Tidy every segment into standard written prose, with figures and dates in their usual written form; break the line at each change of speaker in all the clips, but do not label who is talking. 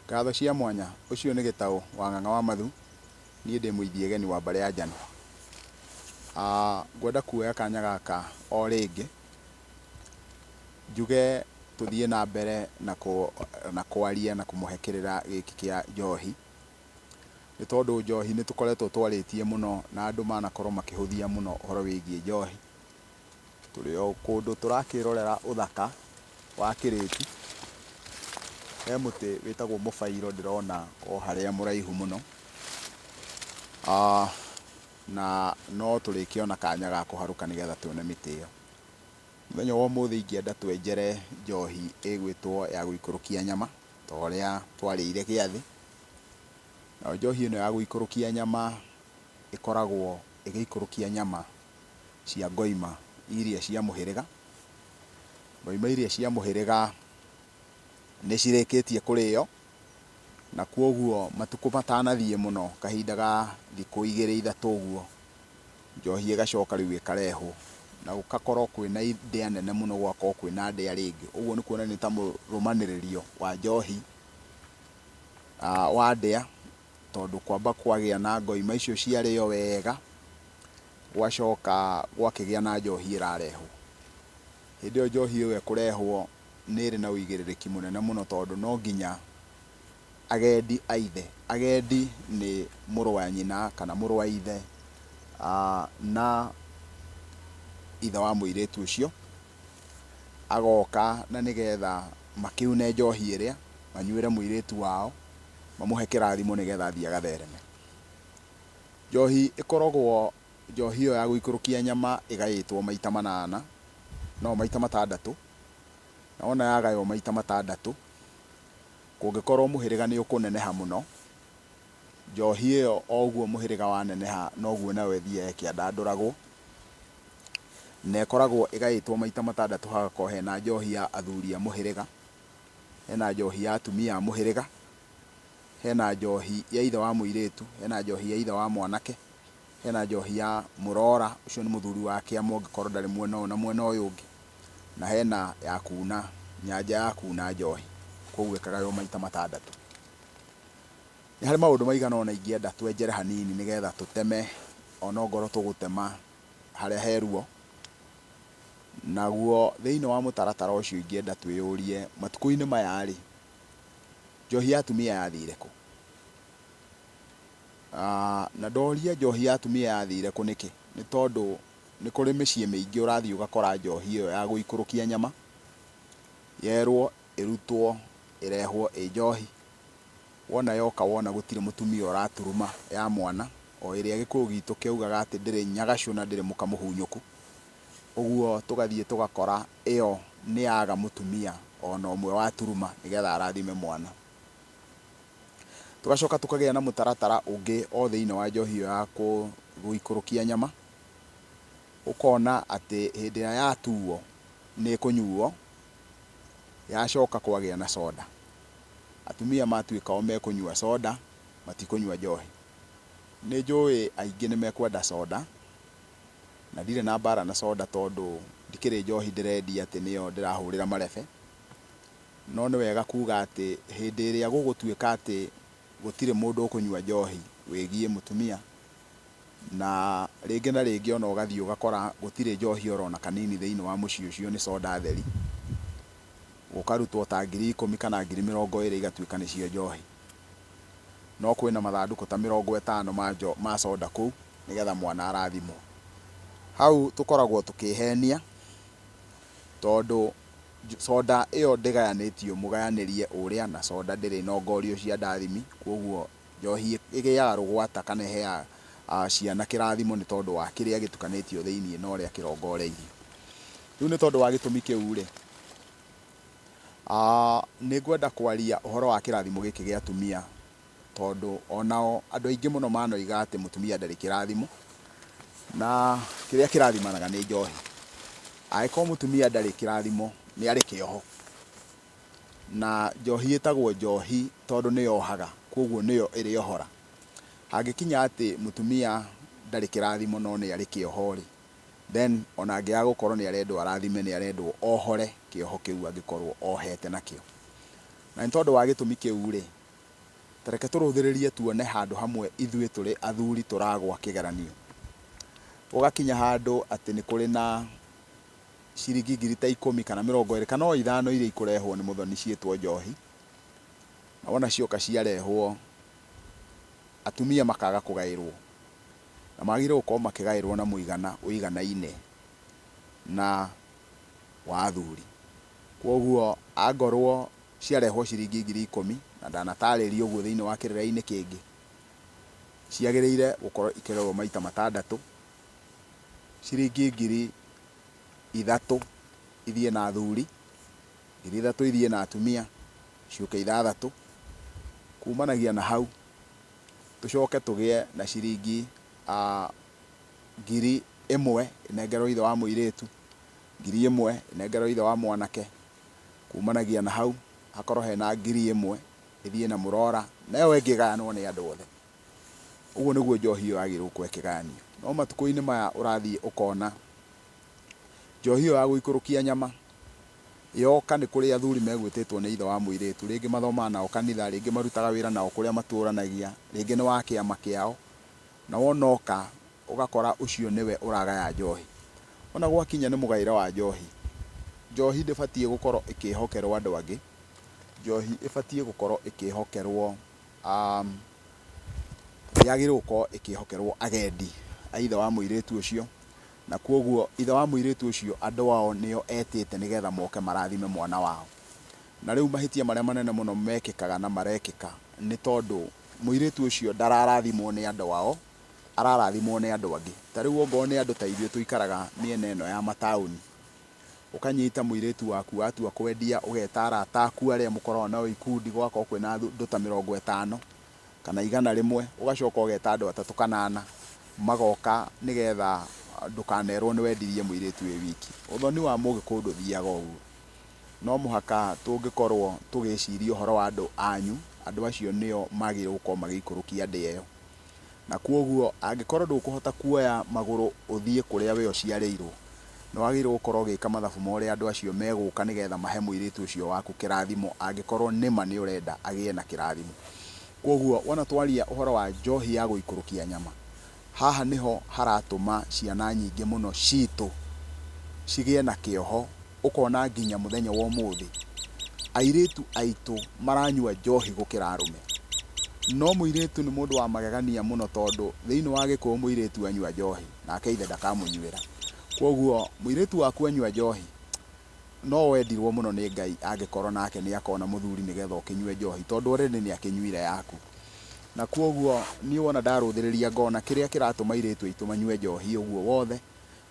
Ngatho cia mwanya. Ũcio nĩ Gĩtaũ wa Ng'ang'a wa Mathu. Niĩ ndĩ mũithie geni wa Mbare ya Njano. Ngwenda kuoya kanya gaka o rĩngĩ njuge tũthiĩ na mbere na kwaria na kũmũhekerera gĩkĩ kĩa njohi, nĩ tondũ njohi nĩ tũkoretwo twarĩtie mũno na andũ manakorwo makĩhũthia mũno ũhoro wĩgiĩ njohi. Tũrĩ o kũndũ tũrakĩrorera ũthaka wa Kĩrĩti. He mũtĩ wĩtagwo mũbairo ndĩrona o harĩa mũraihu mũno, na no tũrĩkĩona kanya ga kũharũka nĩgetha tuone mĩtĩ ĩyo. Mũthenya wa ũmũthĩ ingĩenda twenjere njohi ĩgwĩtwo ya gũikũrũkia nyama ta ũrĩa twarĩire gĩathĩ. Na njohi ĩno ya gũikũrũkia nyama ĩkoragwo ĩgĩikũrũkia nyama cia ngoima iria cia mũhĩrĩga. Ngoima iria cia mũhĩrĩga nĩ cirĩkĩtie kũrĩo, na kuoguo matukũ matanathiĩ mũno, kahinda ga thikũ 2-3 ũguo, njohi ĩgacoka rĩu ĩkarehwo na gũgakorwo kwĩna ndĩa nene mũno, gũgakorwo kwĩna ndĩa rĩngĩ. Ũguo nĩ kuona nĩ ta mũrũmanĩrĩrio wa njohi wa ndĩa, tondũ kwamba kwagĩa na ngoima icio ciarĩo wega, gwacoka gwakĩgĩa na njohi ĩrarehwo. Hĩndĩ ĩyo njohi ĩyo ĩkũrehwo nĩ ĩrĩ na ũigĩrĩrĩki mũnene mũno, tondũ no nginya agendi a ithe, agendi nĩ mũrũ wa nyina kana mũrũ wa ithe na ithe wa mũirĩtu ũcio, agoka na nĩgetha makiune njohi ĩrĩa, manyuĩre mũirĩtu wao, mamũhe kĩrathimo nĩgetha athiĩ agathereme. Njohi ĩkoragwo, njohi ĩyo ya gũikũrũkia nyama ĩgaĩtwo maita 8, no maita 6, na wona yagaywo maita 6, kũngĩkorwo mũhĩrĩga nĩ ũkũneneha mũno, njohi ĩyo o ũguo mũhĩrĩga waneneha noguo nayo ĩthiaga ĩkĩandandũragwo, na ĩkoragwo ĩgaĩtwo maita 6. Hagakorwo hena njohi ya athuri a mũhĩrĩga, hena njohi ya atumia a mũhĩrĩga, hena njohi ya ithe wa mũirĩtu, hena njohi ya ithe wa mwanake, hena njohi ya mũrora, ũcio nĩ mũthuri wa kĩama ũngĩkorwo ndarĩ mwena ũyũ na mwena ũyũ ũngĩ, na hena ya kuna, nyanja ya kuna njohi. Koguo ĩkagaywo maita 6. Nĩ harĩ maũndũ maigana ũna ingĩenda twenjere hanini nĩgetha tũteme onokorwo tũgũtema harĩa he ruo. Naguo thĩinĩ wa mũtaratara ũcio ingĩenda twĩyũrie matukũ-inĩ maya-rĩ, njohi ya atumia yathire kũ? Na ndoria njohi ya atumia yathire kũ nĩkĩ? Nĩ tondũ nĩ kũrĩ mĩciĩ mĩingĩ ũrathiĩ ũgakora njohi ĩyo ya gũikũrũkia nyama yerwo ĩrutwo ĩrehwo ĩ njohi, wona yoka wona gũtirĩ mũtumia ũraturuma ya mwana, o ĩrĩa Gĩkũyũ gitũ kĩaugaga atĩ ndĩrĩ nyagacũ na ndĩrĩ mũka mũhunyũku. Ũguo tũgathiĩ tũgakora ĩyo nĩ yaga mũtumia ona ũmwe wa turuma nĩgetha arathime mwana. Tũgacoka tũkagĩa na mũtaratara ũngĩ o thĩinĩ wa njohi ĩyo ya gũikũrũkia nyama, ũkona atĩ hĩndĩ ĩrĩa yatuo nĩ kũnyuo, yacoka kwagĩa na soda. Atumia matuĩka o mekũnyua soda, matikũnyua njohi. Nĩ njũĩ aingĩ nĩ mekwenda soda, na ndirĩ na mbara na soda, tondũ ndikĩrĩ njohi ndĩrendia atĩ nĩyo ndĩrahũrĩra marebe. No nĩ wega kuga atĩ hĩndĩ ĩrĩa gũgũtuĩka atĩ gũtirĩ mũndũ ũkũnyua njohi wĩgiĩ mũtumia, na rĩngĩ na rĩngĩ ona ũgathiĩ ũgakora gũtirĩ njohi orona kanini thĩinĩ wa mũciĩ ũcio, nĩ soda theri, gũkarutwo ta 10,000 kana 20,000 igatuĩka nĩcio njohi. No kwĩna mathandũkũ ta 50 ma soda kũu nĩgetha mwana arathimwo. Hau tũkoragwo tũkĩhenia, tondũ soda ĩyo ndĩgayanĩtio mũgayanĩrie ũrĩa, na soda ndĩrĩ nongorio cia ndathimi. Kuoguo njohi ĩgĩaga rũgwata kana ĩheaga ciana kĩrathimo nĩ tondũ wa kĩrĩa gĩtukanĩtio thĩinĩ na ũrĩa kĩrongoreirio. Rĩu nĩ tondũ wa gĩtũmi kĩu-rĩ, nĩ ngwenda kwaria ũhoro wa kĩrathimo gĩkĩ gĩa atumia, tondũ onao andũ aingĩ mũno manoiga atĩ mũtumia ndarĩ kĩrathimo, na kĩrĩa kĩrathimanaga nĩ njohi. Angĩkorwo mũtumia ndarĩ kĩrathimo nĩ arĩ kĩoho, na njohi ĩtagwo njohi tondũ nĩ yohaga, kuoguo nĩyo ĩrĩohora. Hangĩkinya atĩ mũtumia ndarĩ kĩrathimo no nĩ arĩ kĩoho-rĩ, then ona angĩaga gũkorwo nĩ arendwo arathime, nĩ arendwo ohore kĩoho kĩu angĩkorwo ohete nakĩo. Na nĩ tondũ wa gĩtũmi kĩu-rĩ, tareke turuthiririe tuone handu hamwe ithuĩ tũrĩ athuri tũragwa kĩgeranio. Ũgakinya handũ atĩ nĩ kũrĩ na ciringi ngiri ta 10 kana 20 kana o 5 iria ikũrehwo nĩ mũthoni ciĩtwo njohi, na wona cioka ciarehwo atumia makaga kũgaĩrwo, na magĩrĩirwo gũkorwo makĩgaĩrwo na mũigana ũiganaine na wa athuri. Kwoguo angorwo ciarehwo ciringi ngiri 10 na ndanatarĩrio ũguo thĩinĩ wa kĩrĩra-inĩ kĩngĩ, ciagĩrĩire gũkorwo ikĩgaĩrwo maita 6, ciringi ngiri 3 ithiĩ na athuri, ngiri 3 ithiĩ na atumia, ciũke 6. Kumanagia na hau tũcoke tũgĩe na ciringi ngiri 1 ĩnengerwo ithe wa mũirĩtu, ngiri 1 ĩnengerwo ithe wa mwanake. Kumanagia na hau hakorwo hena ngiri 1 ĩthiĩ na mũrora, nayo ĩngĩ ĩgayanwo nĩ andũ othe. Ũguo nĩguo njohi ĩyo yagĩrĩirwo gũkorwo ĩkĩgayanio. No matukũ-inĩ maya ũrathiĩ ũkona njohi ĩyo ya gũikũrũkia nyama yoka nĩ kũrĩ athuri megwĩtĩtwo nĩ ithe wa mũirĩtu, rĩngĩ mathomaga nao kanitha, rĩngĩ marutaga wĩra nao kũrĩa matũranagia, rĩngĩ nĩ wa kĩama kĩao, na wonoka ũgakora ũcio nĩwe ũragaya njohi. Ona gwakinya nĩ mũgaĩre wa njohi, njohi ndĩbatiĩ gũkorwo ĩkĩhokerwo andũ angĩ, njohi ĩbatiĩ gũkorwo ĩkĩhokerwo yagĩrĩirwo gũkorwo ĩkĩhokerwo agendi a ithe wa mũirĩtu ũcio, na kwoguo ithe wa mũirĩtu ũcio andũ ao nĩo etĩte nĩgetha moke marathime mwana wao. Na rĩu mahĩtia marĩa manene mũno mekĩkaga na marekĩka nĩ tondũ mũirĩtu ũcio dararathimwo nĩ andũ ao, ararathimwo nĩ andũ angĩ. Ta rĩu ongorwo nĩ andũ ta ithuĩ tũikaraga mĩena ĩno ya mataũni, ũkanyita mũirĩtu waku watua kwendia, ũgeta arata aku arĩa mũkoragwo nao ikundi, gwakorwo kwĩna andũ ta 50 kana 100, ũgacoka ũgeta andũ 3 kana 4 magoka nĩgetha ndũkanerwo nĩ wendirie mũirĩtu wĩ wiki. Ũthoni wa Mũgĩkũyũ ndũthiaga ũguo. No mũhaka tũngĩkorwo tũgĩciria ũhoro wa andũ anyu, andũ acio nĩo magĩrĩirwo gũkorwo magĩikũrũkia ndĩa ĩyo. Na kwoguo angĩkorwo ndũkũhota kuoya magũrũ ũthiĩ kũrĩa we ũciarĩirwo, nĩ wagĩrĩirwo gũkorwo ũgĩka mathabu ma ũrĩa andũ acio megũka nĩgetha mahe mũirĩtu ũcio waku kĩrathimo, angĩkorwo nĩma nĩ ũrenda agĩe na kĩrathimo. Kwoguo wona twaria ũhoro wa njohi ya gũikũrũkia nyama, haha niho haratũma ciana nyingĩ mũno citũ cigĩe na kĩoho. Ũkona nginya mũthenya wa ũmũthĩ airĩtu aitũ maranyua njohi gũkĩra arũme. No mũirĩtu nĩ mũndũ wa magegania mũno, tondũ thĩinĩ wa Gĩkũyũ mũirĩtu anyua njohi nake ithe ndakamũnyuĩra. Kwoguo mũirĩtu waku anyua njohi no wendirwo mũno nĩ Ngai angĩkorwo nake nĩ akona mũthuri nĩgetha ũkĩnyue njohi, tondũ already nĩ akĩnyuire yaku. Na kwoguo niĩ wona ndarũthĩrĩria ngona kĩrĩa kĩratũma airĩtu aitũ manyue njohi ũguo wothe,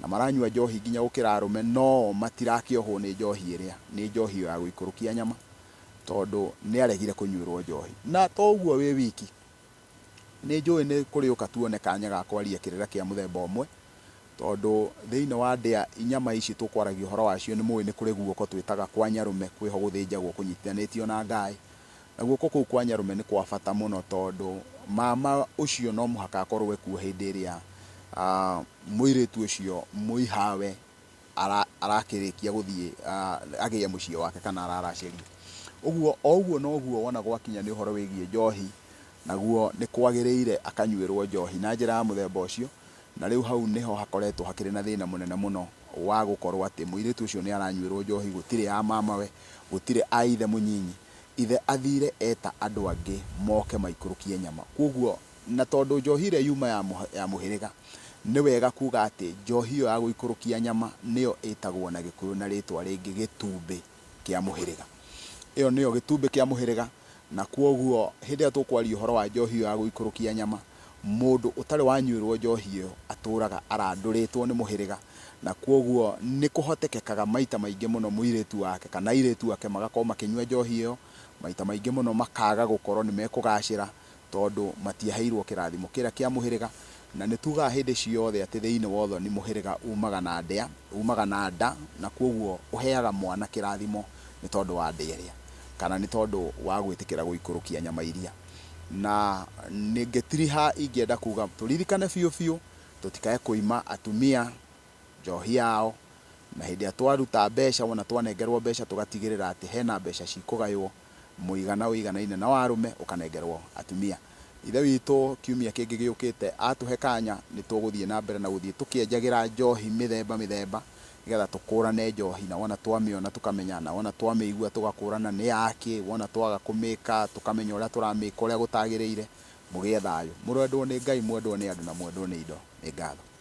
na maranyua njohi nginya gũkĩra arũme, no matirakĩohwo nĩ njohi ĩrĩa, nĩ njohi ya gũikũrũkia nyama, tondũ nĩ aregire kũnyuĩrwo njohi. Na to ũguo wĩ wiki, nĩ njũĩ nĩ kũrĩ ũka tuone kanya ga kwaria kĩrĩra kĩa mũthemba ũmwe, tondũ thĩinĩ wa ndĩa nyama ici tũkwaragia ũhoro wacio nĩ mũĩ nĩ kũrĩ guoko twĩtaga kwa Nyarume, kwĩho gũthĩnjagwo kũnyitithanĩtio na ngaĩ. Na guoko kũu kwa Nyarume nĩ kwa bata mũno, tondũ mama ũcio no mũhaka akorwo ekuo hĩndĩ ĩrĩa mũirĩtu ũcio mũihawe arakĩrĩkia gũthiĩ agĩe mũciĩ wake kana araracĩria. Ũguo o ũguo noguo wona gwakinya nĩ ũhoro wĩgiĩ njohi, naguo nĩ kwagĩrĩire akanyuĩrwo njohi na njĩra ya mũthemba ũcio. Na rĩu hau nĩho hakoretwo hakĩrĩ na thĩna mũnene mũno wa gũkorwo atĩ mũirĩtu ũcio nĩ aranyuĩrwo njohi, gũtirĩ ya mamawe, gũtirĩ a ithe mũnyinyi. Ithe athire eta andũ angĩ moke maikũrũkie nyama. Kwoguo na tondũ njohi ĩrĩa yuma ya mũhĩrĩga, nĩ wega kuga atĩ njohi ĩyo ya gũikũrũkia nyama nĩyo ĩtagwo na Gĩkũyũ na rĩtwa rĩngĩ gĩtumbĩ kĩa mũhĩrĩga. Ĩyo nĩyo gĩtumbĩ kĩa mũhĩrĩga. Na kwoguo hĩndĩ ĩrĩa tũkwaria ũhoro wa njohi ĩyo ya gũikũrũkia nyama, mũndũ ũtarĩ wanyuĩrwo njohi ĩyo atũraga arandũrĩtwo nĩ mũhĩrĩga. Na kwoguo nĩ kũhotekekaga maita maingĩ mũno mũirĩtu wake kana airĩtu ake magakorwo makĩnyua njohi ĩyo, maita maingĩ mũno makaga gũkorwo nĩ mekũgacĩra, tondũ matiaheirwo kĩrathimo kĩrĩa kĩa mũhĩrĩga. Na nĩ tugaga hĩndĩ ciothe atĩ thĩinĩ wa ũthoni mũhĩrĩga umaga na ndĩa, umaga na nda, na kwoguo ũheaga mwana kĩrathimo nĩ tondũ wa ndĩa ĩrĩa, kana nĩ tondũ wa gwĩtĩkĩra gũikũrũkia nyama iria. Na ngĩtiriha ingĩenda kuga tũririkane biũ biũ, tũtikae kũima atumia njohi yao, na hĩndĩ ĩrĩa twaruta mbeca, wona twanengerwo mbeca tũgatigĩrĩra atĩ hena mbeca cikũgaywo, muigana uiganaine na warume ukanengerwo atumia. Ithe witũ kiumia kĩngĩ gĩũkĩte atũhe kanya nĩ tũgũthiĩ na mbere na gũthiĩ tũkĩenjagĩra njohi mĩthemba mĩthemba nĩgetha tũkũrane njohi, na wona twamĩona tũkamenya, na wona twamĩigua tũgakũrana nĩ yakĩ, wona twaga kũmĩka tũkamenya ũrĩa tũramĩka ũrĩa gũtagĩrĩire. Mũgĩe thayũ. Mũrendwo nĩ Ngai, mwendwo nĩ andũ na mwendwo nĩ indo. Nĩ ngatho.